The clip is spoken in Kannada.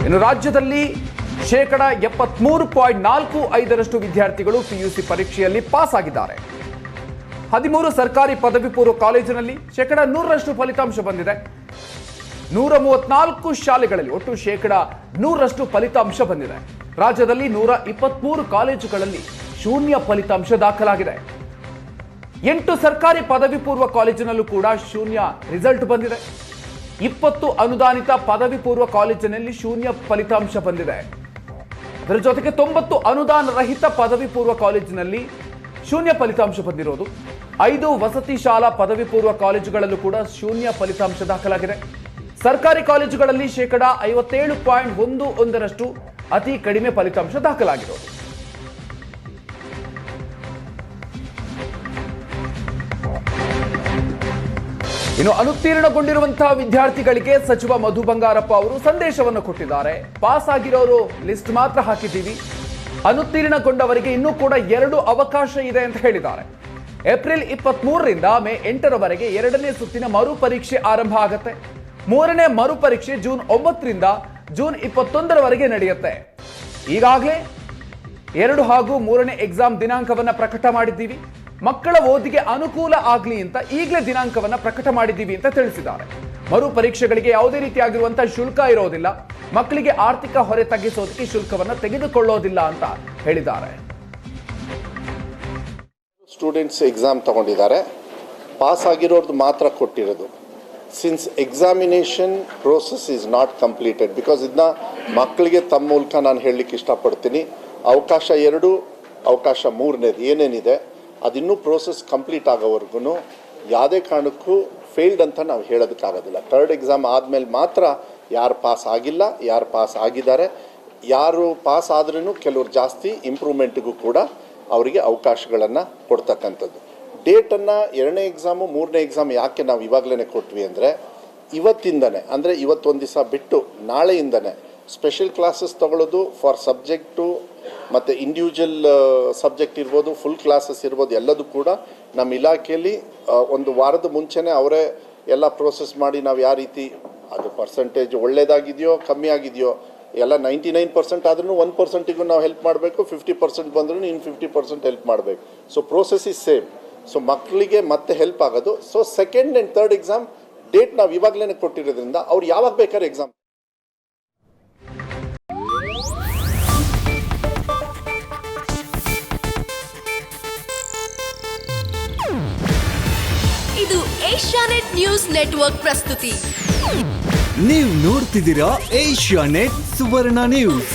ಇನ್ನು ರಾಜ್ಯದಲ್ಲಿ 73.45% ವಿದ್ಯಾರ್ಥಿಗಳು ಪಿಯುಸಿ ಪರೀಕ್ಷೆಯಲ್ಲಿ ಪಾಸ್ ಆಗಿದ್ದಾರೆ. 13 ಸರ್ಕಾರಿ ಪದವಿ ಪೂರ್ವ ಕಾಲೇಜಿನಲ್ಲಿ 100% ಫಲಿತಾಂಶ ಬಂದಿದೆ. 134 ಶಾಲೆಗಳಲ್ಲಿ ಒಟ್ಟು 100% ಫಲಿತಾಂಶ ಬಂದಿದೆ. ರಾಜ್ಯದಲ್ಲಿ 123 ಕಾಲೇಜುಗಳಲ್ಲಿ ಶೂನ್ಯ ಫಲಿತಾಂಶ ದಾಖಲಾಗಿದೆ. 8 ಸರ್ಕಾರಿ ಪದವಿ ಪೂರ್ವ ಕಾಲೇಜಿನಲ್ಲೂ ಕೂಡ ಶೂನ್ಯ ರಿಸಲ್ಟ್ ಬಂದಿದೆ. 20 ಅನುದಾನಿತ ಪದವಿ ಪೂರ್ವ ಕಾಲೇಜಿನಲ್ಲಿ ಶೂನ್ಯ ಫಲಿತಾಂಶ ಬಂದಿದೆ. ಅದರ ಜೊತೆಗೆ 90 ಅನುದಾನ ರಹಿತ ಪದವಿ ಪೂರ್ವ ಕಾಲೇಜಿನಲ್ಲಿ ಶೂನ್ಯ ಫಲಿತಾಂಶ ಬಂದಿರೋದು. 5 ವಸತಿ ಶಾಲಾ ಪದವಿ ಪೂರ್ವ ಕಾಲೇಜುಗಳಲ್ಲೂ ಕೂಡ ಶೂನ್ಯ ಫಲಿತಾಂಶ ದಾಖಲಾಗಿದೆ. ಸರ್ಕಾರಿ ಕಾಲೇಜುಗಳಲ್ಲಿ 57.11% ಅತಿ ಕಡಿಮೆ ಫಲಿತಾಂಶ ದಾಖಲಾಗಿರೋದು. ಇನ್ನು ಅನುತ್ತೀರ್ಣಗೊಂಡಿರುವಂತಹ ವಿದ್ಯಾರ್ಥಿಗಳಿಗೆ ಸಚಿವ ಮಧು ಬಂಗಾರಪ್ಪ ಅವರು ಸಂದೇಶವನ್ನು ಕೊಟ್ಟಿದ್ದಾರೆ. ಪಾಸ್ ಆಗಿರೋರು ಲಿಸ್ಟ್ ಮಾತ್ರ ಹಾಕಿದ್ದೀವಿ, ಅನುತ್ತೀರ್ಣಗೊಂಡವರಿಗೆ ಇನ್ನೂ ಕೂಡ 2 ಅವಕಾಶ ಇದೆ ಅಂತ ಹೇಳಿದ್ದಾರೆ. ಏಪ್ರಿಲ್ 23ರಿಂದ ಮೇ 8ರವರೆಗೆ 2ನೇ ಸುತ್ತಿನ ಮರುಪರೀಕ್ಷೆ ಆರಂಭ ಆಗುತ್ತೆ. 3ನೇ ಮರುಪರೀಕ್ಷೆ ಜೂನ್ 9ರಿಂದ ಜೂನ್ 21ರವರೆಗೆ ನಡೆಯುತ್ತೆ. ಈಗಾಗಲೇ 2 ಹಾಗೂ 3ನೇ ಎಕ್ಸಾಮ್ ದಿನಾಂಕವನ್ನ ಪ್ರಕಟ ಮಾಡಿದ್ದೀವಿ. ಮಕ್ಕಳ ಓದಿಗೆ ಅನುಕೂಲ ಆಗಲಿ ಅಂತ ಈಗಲೇ ದಿನಾಂಕವನ್ನ ಪ್ರಕಟ ಮಾಡಿದ್ದೀವಿ ಅಂತ ತಿಳಿಸಿದ್ದಾರೆ. ಮರು ಪರೀಕ್ಷೆಗಳಿಗೆ ಯಾವುದೇ ರೀತಿಯಾಗಿರುವಂತಹ ಶುಲ್ಕ ಇರೋದಿಲ್ಲ. ಮಕ್ಕಳಿಗೆ ಆರ್ಥಿಕ ಹೊರೆ ತಗ್ಗಿಸೋದಕ್ಕೆ ಶುಲ್ಕವನ್ನ ತೆಗೆದುಕೊಳ್ಳೋದಿಲ್ಲ ಅಂತ ಹೇಳಿದ್ದಾರೆ. ಸ್ಟೂಡೆಂಟ್ಸ್ ಎಕ್ಸಾಮ್ ತಗೊಂಡಿದ್ದಾರೆ, ಪಾಸ್ ಆಗಿರೋದು ಮಾತ್ರ ಕೊಟ್ಟಿರೋದು. Since examination process is not completed, because ಇದನ್ನ ಮಕ್ಕಳಿಗೆ ತಮ್ಮ ಮೂಲಕ ನಾನು ಹೇಳಲಿಕ್ಕೆ ಇಷ್ಟಪಡ್ತೀನಿ. ಅವಕಾಶ 2, ಅವಕಾಶ 3ನೇದು ಏನೇನಿದೆ ಅದಿನ್ನೂ ಪ್ರೋಸೆಸ್ ಕಂಪ್ಲೀಟ್ ಆಗೋವರೆಗೂ ಯಾವುದೇ ಕಾರಣಕ್ಕೂ ಫೇಲ್ಡ್ ಅಂತ ನಾವು ಹೇಳೋದಕ್ಕಾಗೋದಿಲ್ಲ. 3rd ಎಕ್ಸಾಮ್ ಆದಮೇಲೆ ಮಾತ್ರ ಯಾರು ಪಾಸ್ ಆಗಿಲ್ಲ, ಯಾರು ಪಾಸ್ ಆಗಿದ್ದಾರೆ, ಯಾರು ಪಾಸ್ ಆದ್ರೂ ಕೆಲವ್ರು ಜಾಸ್ತಿ ಇಂಪ್ರೂವ್ಮೆಂಟ್ಗೂ ಕೂಡ ಅವರಿಗೆ ಅವಕಾಶಗಳನ್ನು ಕೊಡ್ತಕ್ಕಂಥದ್ದು. ಡೇಟನ್ನು 2ನೇ ಎಕ್ಸಾಮು 3ನೇ ಎಕ್ಸಾಮ್ ಯಾಕೆ ನಾವು ಇವಾಗಲೇ ಕೊಟ್ವಿ ಅಂದರೆ, ಇವತ್ತಿಂದನೇ ಅಂದರೆ ಇವತ್ತೊಂದು ದಿವಸ ಬಿಟ್ಟು ನಾಳೆಯಿಂದನೇ ಸ್ಪೆಷಲ್ ಕ್ಲಾಸಸ್ ತಗೊಳ್ಳೋದು ಫಾರ್ ಸಬ್ಜೆಕ್ಟು ಮತ್ತು ಇಂಡಿವಿಜುವಲ್ ಸಬ್ಜೆಕ್ಟ್ ಇರ್ಬೋದು, ಫುಲ್ ಕ್ಲಾಸಸ್ ಇರ್ಬೋದು, ಎಲ್ಲದೂ ಕೂಡ ನಮ್ಮ ಇಲಾಖೆಯಲ್ಲಿ ಒಂದು ವಾರದ ಮುಂಚೆನೇ ಅವರೇ ಎಲ್ಲ ಪ್ರೋಸೆಸ್ ಮಾಡಿ ನಾವು ಯಾವ ರೀತಿ ಅದು ಪರ್ಸೆಂಟೇಜ್ ಒಳ್ಳೇದಾಗಿದೆಯೋ ಕಮ್ಮಿ ಆಗಿದೆಯೋ ಎಲ್ಲ 99% ಆದ್ರೂ 1%ಗೂ ನಾವು ಹೆಲ್ಪ್ ಮಾಡಬೇಕು, 50% ಬಂದ್ರೂ ಇನ್ನು 50% ಹೆಲ್ಪ್ ಮಾಡಬೇಕು. So process is same. So ಮಕ್ಕಳಿಗೆ ಮತ್ತೆ ಹೆಲ್ಪ್ ಆಗೋದು. So 2nd and 3rd exam date ನಾವು ಇವಾಗಲೇ ಕೊಟ್ಟಿರೋದ್ರಿಂದ ಅವ್ರು ಯಾವಾಗ ಬೇಕಾದ್ರೆ ಎಕ್ಸಾಮ್. ಇದು ಏಷ್ಯಾನೆಟ್ ನ್ಯೂಸ್ ನೆಟ್ವರ್ಕ್ ಪ್ರಸ್ತುತಿ. ನೀವು ನೋಡ್ತಿದ್ದೀರಾ ಏಷ್ಯಾನೆಟ್ ಸುವರ್ಣ ನ್ಯೂಸ್.